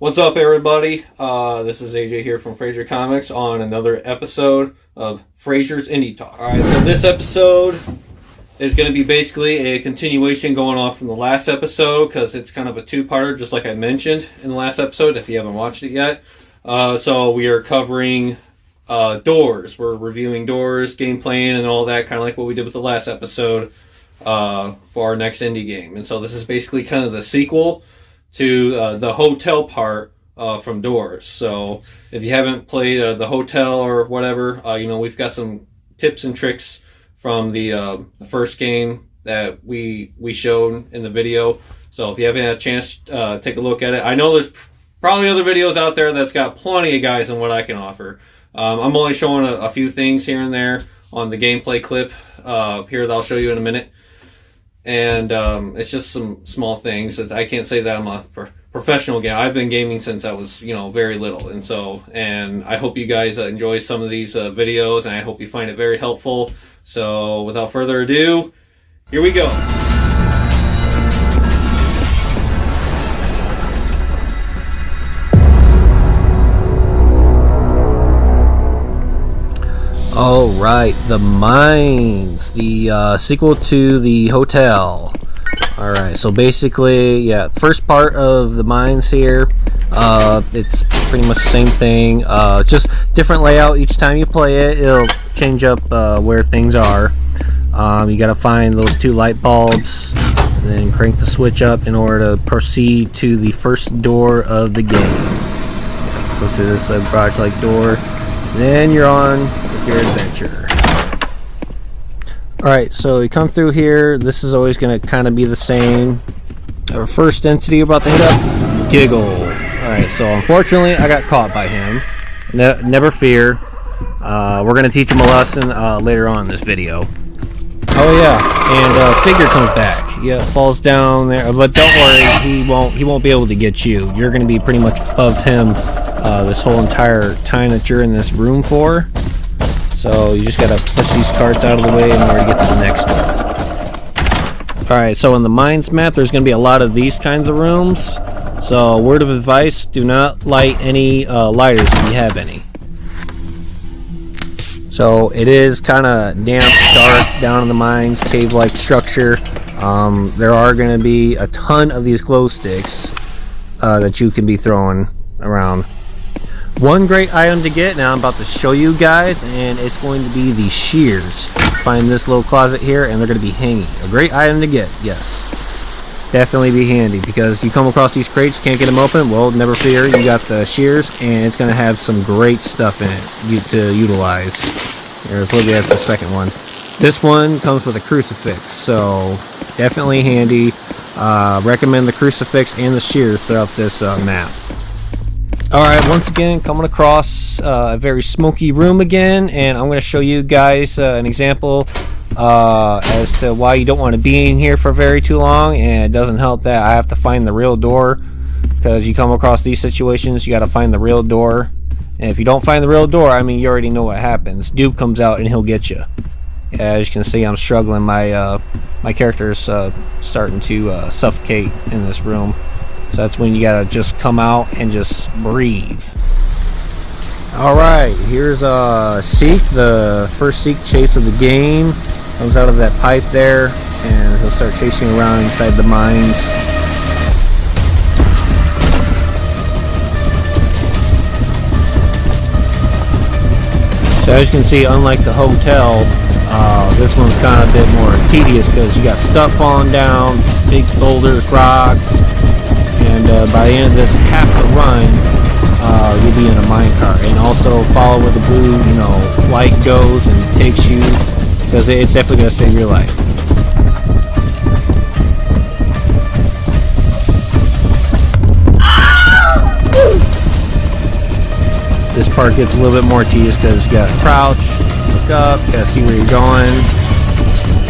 What's up, everybody? This is AJ here from Fraser Comics on another episode of Fraser's Indie Talk. Alright, so this episode is going to be basically a continuation going off from the last episode because it's kind of a two-parter, just like I mentioned in the last episode, if you haven't watched it yet. So we are covering Doors. We're reviewing Doors, game playing, and all that, kind of like what we did with the last episode for our next indie game. And so this is basically kind of the sequel to the hotel part from Doors. So if you haven't played the hotel or whatever, we've got some tips and tricks from the first game that we showed in the video. So if you haven't had a chance, take a look at it. I know there's probably other videos out there that's got plenty of guys on what I can offer. I'm only showing a few things here and there on the gameplay clip here that I'll show you in a minute. And it's just some small things that I can't say that I'm a professional gamer. I've been gaming since I was, very little. And I hope you guys enjoy some of these videos, and I hope you find it very helpful. So without further ado, here we go. All right, The Mines, the sequel to the hotel. All right, so basically, first part of The Mines here. It's pretty much the same thing, just different layout each time you play it. It'll change up where things are. You gotta find those two light bulbs, and then crank the switch up in order to proceed to the first door of the game. Go through this project door, then you're on your adventure. Alright, so you come through here. This is always going to kind of be the same. Our first entity we're about to hit up, Giggle. Alright, so unfortunately I got caught by him. Never fear. We're going to teach him a lesson later on in this video. Oh yeah, and Figure comes back. Yeah, falls down there, but don't worry, he won't be able to get you. You're going to be pretty much above him this whole entire time that you're in this room for. So you just gotta push these carts out of the way in order to get to the next one. Alright, so in the Mines map, there's gonna be a lot of these kinds of rooms. So word of advice, do not light any lighters if you have any. So it is kind of damp, dark down in the mines, cave-like structure. There are gonna be a ton of these glow sticks that you can be throwing around. One great item to get, now I'm about to show you guys, and it's going to be the shears. Find this little closet here, and they're going to be hanging. A great item to get, yes. Definitely be handy, because you come across these crates, can't get them open, well, never fear, you got the shears, and it's going to have some great stuff in it to utilize. Here's look at the second one. This one comes with a crucifix, so definitely handy. Recommend the crucifix and the shears throughout this map. Alright, once again, coming across a very smoky room again, and I'm going to show you guys an example as to why you don't want to be in here for very too long, and it doesn't help that I have to find the real door, because you come across these situations, you got to find the real door, and if you don't find the real door, I mean, you already know what happens. Dupe comes out and he'll get you. Yeah, as you can see, I'm struggling. My character is starting to suffocate in this room. So that's when you gotta just come out and just breathe. Alright, here's Seek, the first Seek chase of the game. Comes out of that pipe there, and he'll start chasing around inside the mines. So as you can see, unlike the hotel, this one's kind of a bit more tedious because you got stuff falling down, big boulders, rocks. And by the end of this half the run, you'll be in a minecart. And also follow where the blue, light goes and takes you, because it's definitely going to save your life. This part gets a little bit more tedious because you got to crouch, look up, got to see where you're going.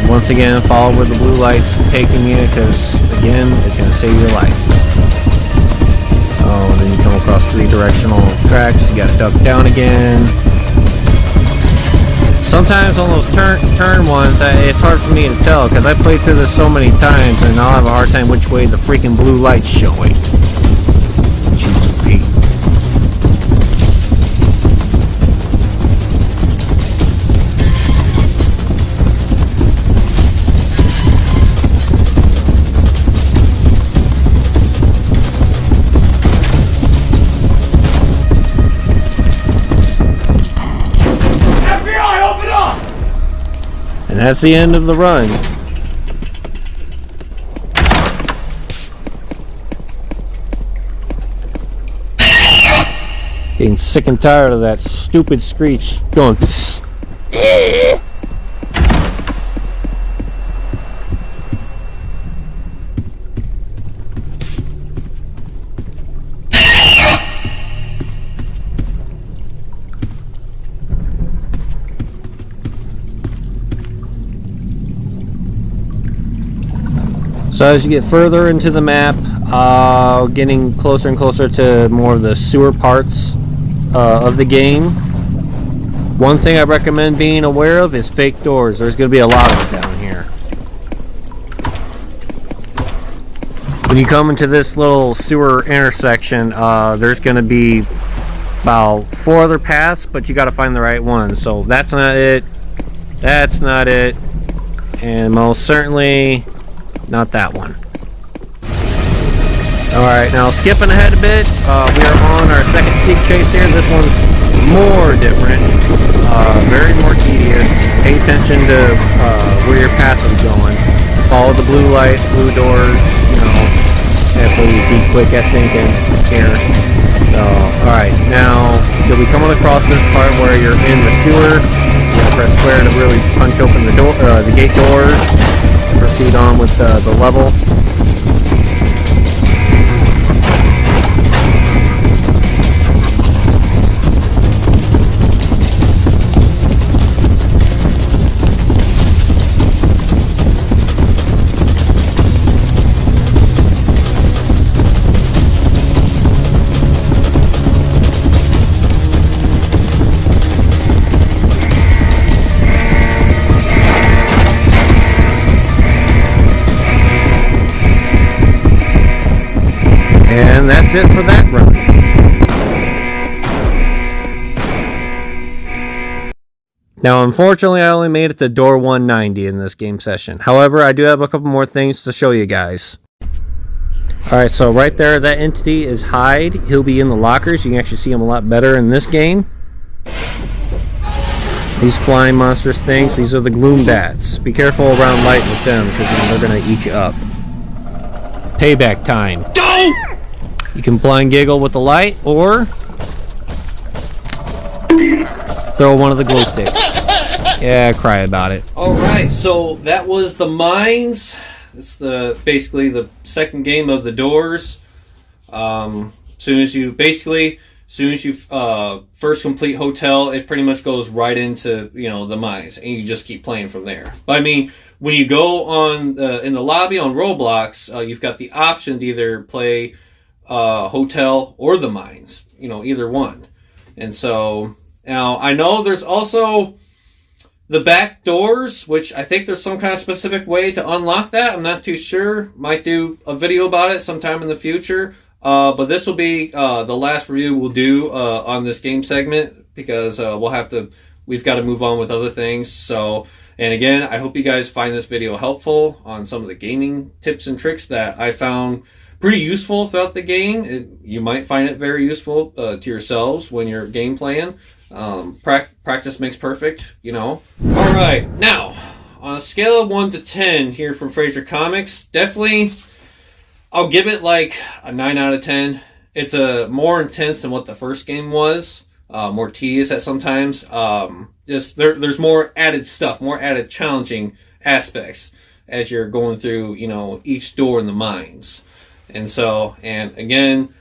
And once again, follow where the blue light's taking you, because again, it's going to save your life. Oh, and then you come across 3-directional tracks, you gotta duck down again. Sometimes on those turn ones, it's hard for me to tell, because I played through this so many times, and I'll have a hard time which way the freaking blue light's showing. Jesus goofy. And that's the end of the run. Getting sick and tired of that stupid screech going. So as you get further into the map, getting closer and closer to more of the sewer parts of the game, one thing I recommend being aware of is fake doors. There's going to be a lot of it down here. When you come into this little sewer intersection, there's going to be about 4 other paths, but you got to find the right one. So that's not it, that's not it, and most certainly not that one. Alright, now skipping ahead a bit, we are on our second seek chase here. This one's more different, very more tedious. Pay attention to where your path is going. Follow the blue light, blue doors, you know, definitely be quick at thinking here. So, alright, now, you'll be coming across this part where you're in the sewer. You gotta press square to really punch open the door, the gate doors. Proceed on with the level. And that's it for that run. Now, unfortunately, I only made it to door 190 in this game session. However, I do have a couple more things to show you guys. Alright, so right there, that entity is Hyde. He'll be in the lockers. You can actually see him a lot better in this game. These flying monstrous things, these are the gloom bats. Be careful around light with them, because they're going to eat you up. Payback time. You can blind Giggle with the light, or throw one of the glow sticks. Yeah, cry about it. Alright, so that was the mines. It's basically the second game of the doors. Soon as you first complete hotel, it pretty much goes right into, you know, the mines, and you just keep playing from there. But I mean, when you go on in the lobby on Roblox, you've got the option to either play hotel or the mines, you know, either one. And so now I know there's also the back doors, which I think there's some kind of specific way to unlock that. I'm not too sure. Might do a video about it sometime in the future. But this will be the last review we'll do on this game segment, because we've got to move on with other things. So, and again, I hope you guys find this video helpful on some of the gaming tips and tricks that I found pretty useful throughout the game. You might find it very useful to yourselves when you're game playing. Practice makes perfect, you know. Alright, now, on a scale of 1 to 10 here from Fraser Comics, definitely I'll give it like a 9 out of 10. It's more intense than what the first game was. More tedious at sometimes. There's more added stuff, more added challenging aspects as you're going through, you know, each door in the mines. And so, and again,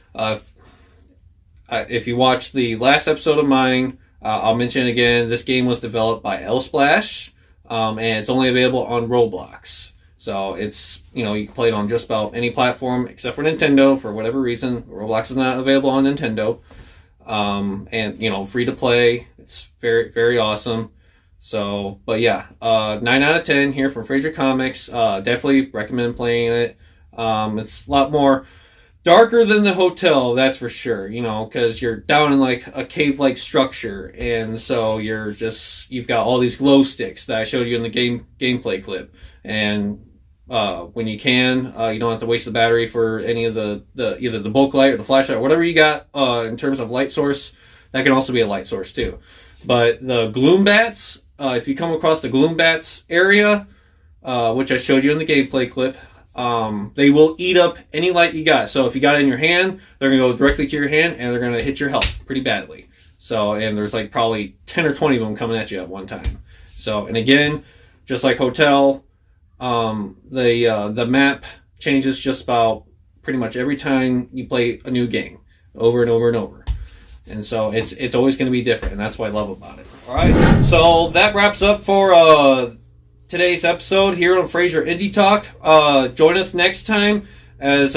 if you watch the last episode of mine, I'll mention again, this game was developed by L-Splash, and it's only available on Roblox. So it's, you know, you can play it on just about any platform except for Nintendo for whatever reason. Roblox is not available on Nintendo. And, you know, free to play. It's very, very awesome. So, but yeah, 9 out of 10 here from Fraser Comics. Definitely recommend playing it. It's a lot more darker than the hotel, that's for sure. You know, because you're down in like a cave-like structure, and so you've got all these glow sticks that I showed you in the gameplay clip, and when you don't have to waste the battery for any of the either the bulk light or the flashlight or whatever you got in terms of light source. That can also be a light source too. But the gloom bats, if you come across the gloom bats area, which I showed you in the gameplay clip, they will eat up any light you got. So if you got it in your hand, they're gonna go directly to your hand and they're gonna hit your health pretty badly. So, and there's like probably 10 or 20 of them coming at you at one time. So, and again, just like hotel, the map changes just about pretty much every time you play a new game, over and over and over. And so it's always going to be different, and that's what I love about it. All right, so that wraps up for today's episode here on Fraser Indie Talk. Join us next time as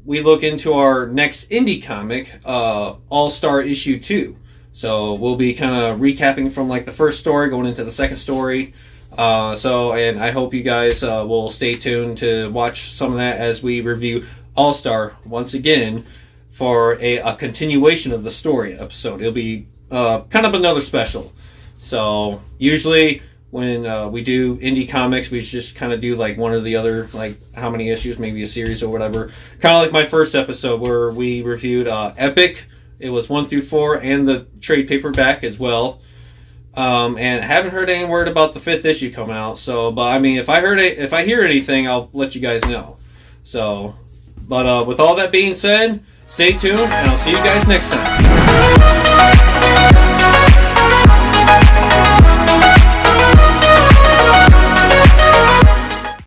we look into our next indie comic, All-Star Issue 2. So we'll be kind of recapping from like the first story, going into the second story. And I hope you guys will stay tuned to watch some of that as we review All-Star once again for a continuation of the story episode. It'll be kind of another special. So usually when we do indie comics, we just kind of do like one or the other, like how many issues, maybe a series or whatever. Kind of like my first episode where we reviewed Epic. It was 1 through 4 and the trade paperback as well. And I haven't heard any word about the 5th issue coming out. So, but I mean, if I hear anything, I'll let you guys know. So, but with all that being said, stay tuned, and I'll see you guys next time.